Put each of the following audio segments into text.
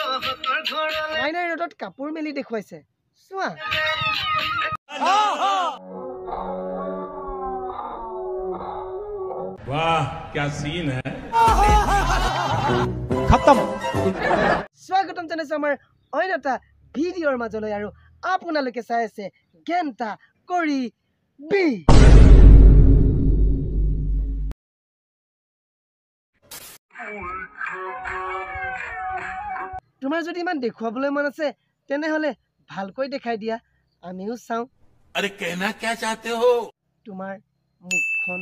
মাইনাই ৰ'দত কাপোৰ মেলি দেখুৱাইছে চোৱা वाह क्या सीन है खत्म স্বাগতম জনাইছো আমাৰ অইন এটা ভিডিঅ'ৰ মাজলৈ আৰু আপোনালোকে চাই আছে গেন্তা কৰি বি তোমাৰ যদি ইমান দেখুৱাবলৈ মন আছে তেনেহলে ভালকৈ দেখাই দিয়া আমিও চাওঁ अरे कहना क्या चाहते हो তোমাৰ মুখখন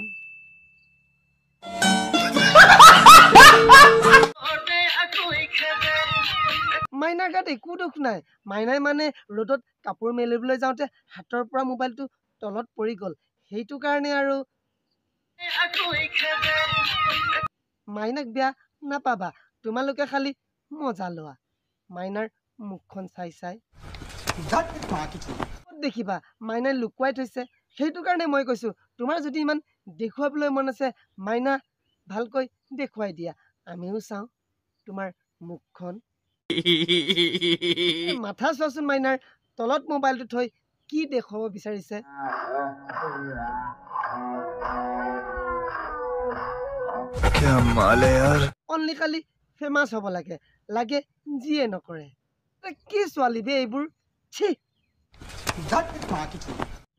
মাইনাৰ গাত একো দুখ নাই মাইনাই মানে ৰ'দত কাপোৰ মেলিবলৈ যাওঁতে হাতৰ পৰা মোবাইলটো তলত পৰি গ'ল সেইটো কাৰণে আৰু মাইনাক বেয়া নাপাবা তোমালোকে খালি মজা লোৱা মাইনাৰ মুখখন চাই চাই দেখিবা মাইনাই লুকুৱাই থৈছে সেইটো কাৰণে মই কৈছো তোমাৰ যদি ইমান দেখুৱাবলৈ মন আছে মাইনা ভালকৈ দেখুৱাই দিয়া আমিও চাওঁ তোমাৰ মুখখন মাথা চোৱাচোন মাইনাৰ তলত মোবাইলটো থৈ কি দেখুৱাব বিচাৰিছে অনলি খালি ফেমাছ হ'ব লাগে লাগে যিয়ে নকৰে কি ছোৱালী বে এইবোৰ ছি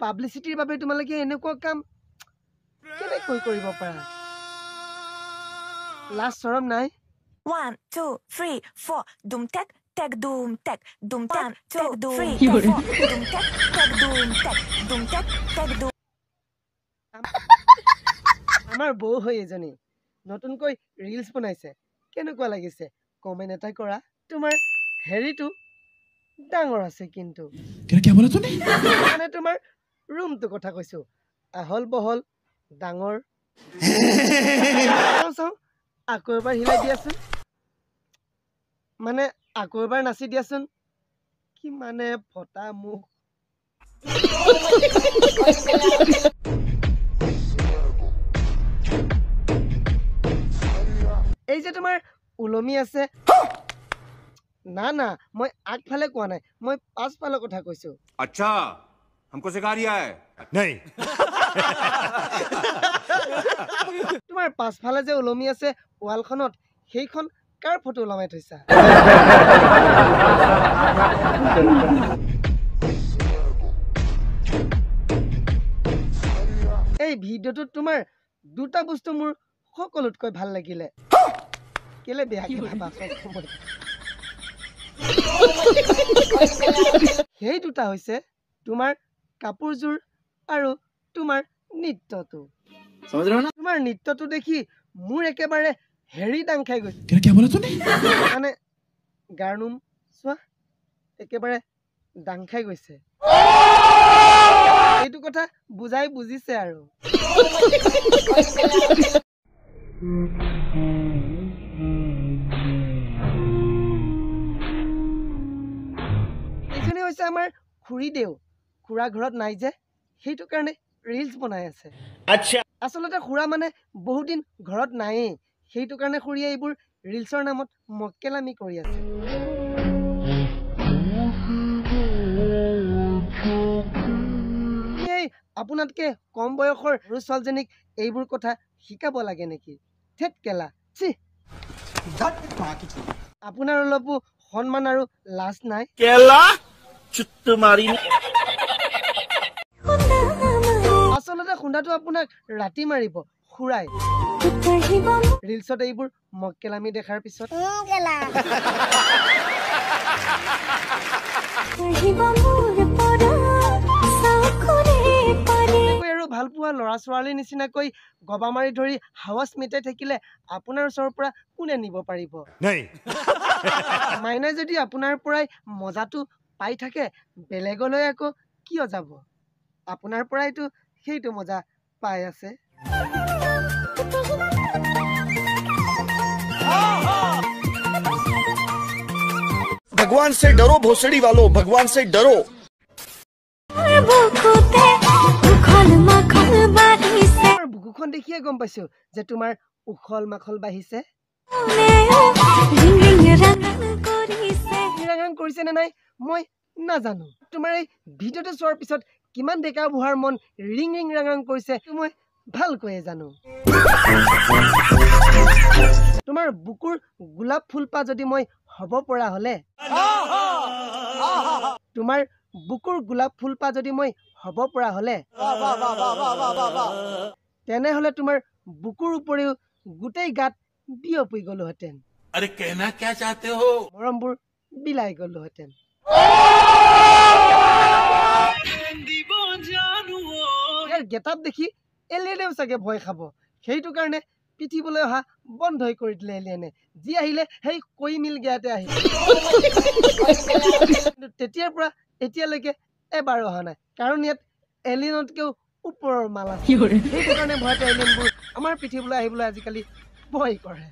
পাব্লিচিটিৰ বাবে তোমালোকে এনেকুৱা কাম কেনেকৈ কৰিব পাৰা লাজ শৰম নাই 1 2 3 4 dum tek tek dum tek dum tek tek dum 3 4 dum tek tek dum tek dum tek tek dum আমাৰ বৌ হৈ এজনী নতুনকৈ ৰিলছ বনাইছে কেনেকুৱা লাগিছে কমেন্ট এটা কৰা তোমাৰ হেৰিটো ডাঙৰ আছে কিন্তু क्या बोला तूने মানে তোমাৰ ৰুমটো কথা কৈছো আহল বহল ডাঙৰ চাওঁ আকৌ এবাৰ হিলাই দিয়াচোন মানে আকৌ এবাৰ নাচি দিয়াচোন কি মানে ফটা মুখ এই যে তোমাৰ উলমি আছে না না মই আগফালে কোৱা নাই মই পাছফালে কথা কৈছো अच्छा हमको सिखा रिया है नहीं তোমাৰ পাছফালে যে উলমি আছে ওয়ালখনত সেইখন কাৰ ফটো লমাই থৈছা এই ভিডিওটো তোমাৰ দুটা বস্তু মোৰ সকলোতকৈ ভাল লাগিলে কেলে বেয়া কি ভাবা সেই দুটা হৈছে তোমাৰ কাপোৰজোৰ আৰু তোমাৰ নৃত্যটো তোমাৰ নৃত্যটো দেখি মোৰ একেবাৰে হেৰি দাং খাই গৈছে क्या बोला तूने মানে গাৰ্নুম চোৱা একেবাৰে দাং খাই গৈছে এইটো কথা বুজাই বুজিছে আৰু এইজনী হৈছে আমাৰ খুৰী দেউ খুৰা ঘৰত নাই যে সেইটো কাৰণে ৰিলছ বনাই আছে আচ্ছা আসলতে খুৰা মানে বহুত দিন ঘৰত নাই সেইটো কাৰণে খুৰীয়ে এইবোৰ ৰিলছৰ নামত মক্কেলামি কৰি আছে এই আপোনাতকে কম বয়সৰ ছোৱালীজনীক এইবোৰ কথা শিকাব লাগে নেকি থেত কেলা ছি আপোনাৰ অলপো সন্মান আৰু লাজ নাই केला चुत्त मारी আসলতে খুন্দাটো আপোনাক ৰাতি মাৰিব খুৰাই ৰিলছত এইবোৰ মক্কেলামি দেখাৰ পিছত আৰু ভাল পোৱা ল'ৰা ছোৱালীৰ নিচিনাকৈ গবা মাৰি ধৰি হাৱাস মিটাই থাকিলে আপোনাৰ ওচৰৰ পৰা কোনে নিব পাৰিব नहीं মাইনাই যদি আপোনাৰ পৰাই মজাটো পাই থাকে বেলেগলৈ আকৌ কিয় যাব আপোনাৰ পৰাইতো সেইটো মজা পাই আছে भगवान से डरो भोसड़ी वालों भगवान से डरो বুকুখন দেখিয়ে গম পাইছো যে তোমাৰ উখল মাখল বাঢ়িছে কৰিছে নে নাই মই নাজানো তোমাৰ এই ভিডিঅ'টো চোৱাৰ পিছত কিমান ডেকা বুঢ়াৰ মন ৰিং ৰিং ৰাং ৰাং কৰিছে মই ভালকৈয়ে জানো তোমাৰ বুকুৰ গোলাপ ফুলপা যদি মই হ'ব পৰা হলে তোমাৰ বুকুৰ গোলাপ ফুলপা যদি মই হ'ব পৰা হলে তেনেহলে তোমাৰ বুকুৰ উপৰিও গোটেই গাত বিয়পি গলোহেঁতেন अरे कहना क्या चाहते हो মৰমবোৰ বিলাই গলোহেঁতেন ইয়াৰ গেটাপ দেখি এলিয়েনেও চাগে ভয় খাব সেইটো কাৰণে পিঠিবলৈ অহা বন্ধই কৰি দিলে এলিয়েনে যি আহিলে সেই কৈ মিল গেয়াতে আহিল তেতিয়াৰ পৰা এতিয়ালৈকে এবাৰ অহা নাই কাৰণ ইয়াত এলিয়েনতকেও ওপৰৰ মাল আছে সেইটো কাৰণে ভয়তে এলিয়েনবোৰ আমাৰ পিঠিবলৈ আহিবলৈ আজিকালি ভয় কৰে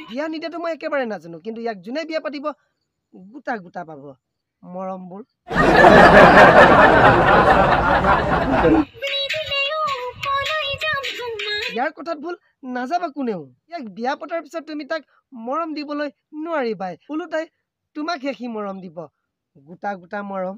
বিয়া নিদিয়াটো মই একেবাৰে নাজানো কিন্তু ইয়াক যোনে বিয়া পাতিব গোটা গোটা পাব মৰমবোৰ ইয়াৰ কথাত ভুল নাযাবা কোনেও ইয়াক বিয়া পতাৰ পিছত তুমি তাক মৰম দিবলৈ নোৱাৰিবাই ওলোটাই তোমাকহে সি মৰম দিব গোটা গোটা মৰম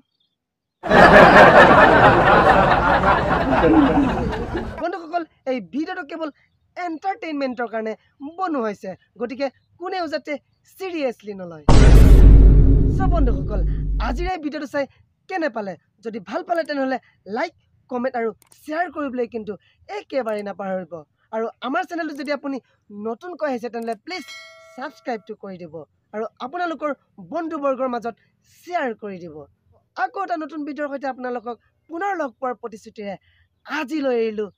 বন্ধুসকল এই ভিডিঅ'টো কেৱল এণ্টাৰটেইনমেণ্টৰ কাৰণে বনোৱা হৈছে গতিকে কোনেও যাতে চিৰিয়াছলি নলয় সব বন্ধুসকল আজিৰ এই ভিডিঅ'টো চাই কেনে পালে যদি ভাল পালে তেনেহ'লে লাইক কমেণ্ট আৰু শ্বেয়াৰ কৰিবলৈ কিন্তু একেবাৰে নাপাহৰিব আৰু আমাৰ চেনেলটো যদি আপুনি নতুনকৈ আহিছে তেনেহ'লে প্লিজ ছাবস্ক্ৰাইবটো কৰি দিব আৰু আপোনালোকৰ বন্ধুবৰ্গৰ মাজত শ্বেয়াৰ কৰি দিব আকৌ এটা নতুন ভিডিঅ'ৰ সৈতে আপোনালোকক পুনৰ লগ পোৱাৰ প্ৰতিশ্ৰুতিৰে আজিলৈ এৰিলোঁ